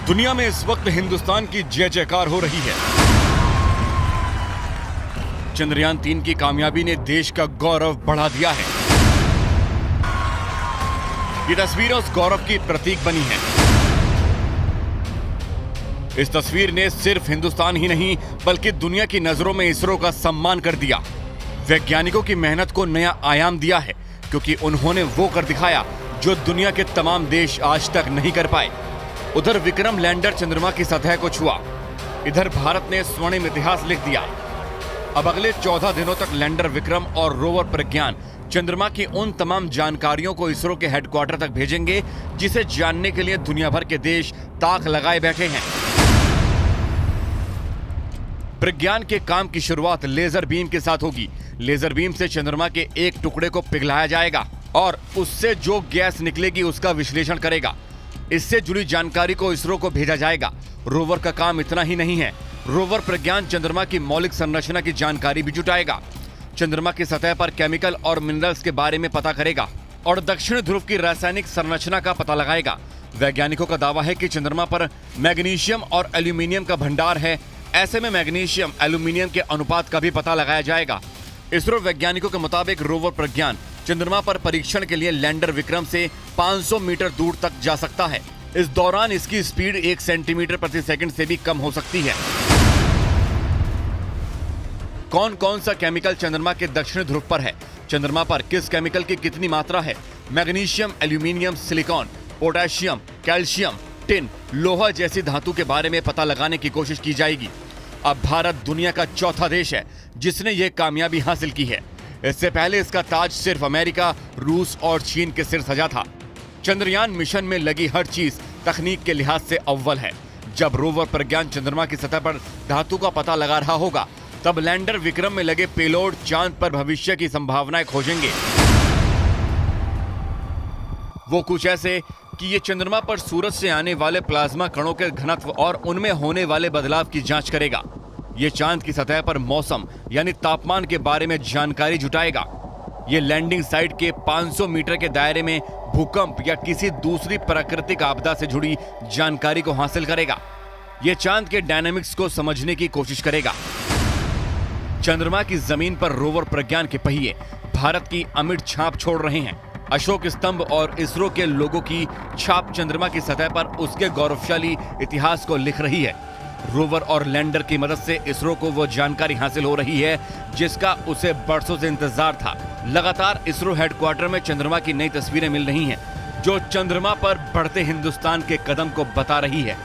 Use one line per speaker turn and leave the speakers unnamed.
दुनिया में इस वक्त हिंदुस्तान की जय जयकार हो रही है। चंद्रयान 3 की कामयाबी ने देश का गौरव बढ़ा दिया है। ये तस्वीर उस गौरव की प्रतीक बनी है। इस तस्वीर ने सिर्फ हिंदुस्तान ही नहीं बल्कि दुनिया की नजरों में इसरो का सम्मान कर दिया। वैज्ञानिकों की मेहनत को नया आयाम दिया है, क्योंकि उन्होंने वो कर दिखाया जो दुनिया के तमाम देश आज तक नहीं कर पाए। उधर विक्रम लैंडर चंद्रमा की सतह को छुआ, इधर भारत ने स्वर्णिम इतिहास लिख दिया। अब अगले 14 दिनों तक लैंडर विक्रम और रोवर प्रज्ञान चंद्रमा की उन तमाम जानकारियों को इसरो के हेडक्वार्टर तक भेजेंगे जिसे जानने के लिए दुनिया भर के देश ताक लगाए बैठे हैं। प्रज्ञान के काम की शुरुआत लेजर बीम के साथ होगी। लेजर बीम से चंद्रमा के एक टुकड़े को पिघलाया जाएगा और उससे जो गैस निकलेगी उसका विश्लेषण करेगा। इससे जुड़ी जानकारी को इसरो को भेजा जाएगा। रोवर का काम इतना ही नहीं है, रोवर प्रज्ञान चंद्रमा की मौलिक संरचना की जानकारी भी जुटाएगा। चंद्रमा की सतह पर केमिकल और मिनरल्स के बारे में पता करेगा और दक्षिण ध्रुव की रासायनिक संरचना का पता लगाएगा। वैज्ञानिकों का दावा है कि चंद्रमा पर मैग्नीशियम और एल्यूमिनियम का भंडार है। ऐसे में मैग्नीशियम एल्यूमिनियम के अनुपात का भी पता लगाया जाएगा। इसरो वैज्ञानिकों के मुताबिक रोवर प्रज्ञान चंद्रमा पर परीक्षण के लिए लैंडर विक्रम से 500 मीटर दूर तक जा सकता है। इस दौरान इसकी स्पीड 1 सेंटीमीटर प्रति सेकंड से भी कम हो सकती है। कौन कौन सा केमिकल चंद्रमा के दक्षिण ध्रुव पर है, चंद्रमा पर किस केमिकल की कितनी मात्रा है, magnesium, aluminium, silicon, potassium, calcium, tin, लोहा जैसी धातु के बारे में पता लगाने की कोशिश की जाएगी। अब भारत दुनिया का चौथा देश है जिसने यह कामयाबी हासिल की है। इससे पहले इसका ताज सिर्फ अमेरिका, रूस और चीन के सिर सजा था। चंद्रयान मिशन में लगी हर चीज तकनीक के लिहाज से अव्वल है। जब रोवर प्रज्ञान चंद्रमा की सतह पर धातु का पता लगा रहा होगा, तब लैंडर विक्रम में लगे पेलोड चांद पर भविष्य की संभावनाएं खोजेंगे। वो कुछ ऐसे कि ये चंद्रमा पर सूरज से आने वाले प्लाज्मा कणों के घनत्व और उनमें होने वाले बदलाव की जांच करेगा। ये चांद की सतह पर मौसम यानी तापमान के बारे में जानकारी जुटाएगा। ये लैंडिंग साइट के 500 मीटर के दायरे में भूकंप या किसी दूसरी प्राकृतिक आपदा से जुड़ी जानकारी को हासिल करेगा। ये चांद के डायनामिक्स को समझने की कोशिश करेगा। चंद्रमा की जमीन पर रोवर प्रज्ञान के पहिए भारत की अमिट छाप छोड़ रहे हैं। अशोक स्तंभ और इसरो के लोगों की छाप चंद्रमा की सतह पर उसके गौरवशाली इतिहास को लिख रही है। रोवर और लैंडर की मदद से इसरो को वो जानकारी हासिल हो रही है जिसका उसे बरसों से इंतजार था। लगातार इसरो हेडक्वार्टर में चंद्रमा की नई तस्वीरें मिल रही हैं जो चंद्रमा पर बढ़ते हिंदुस्तान के कदम को बता रही है।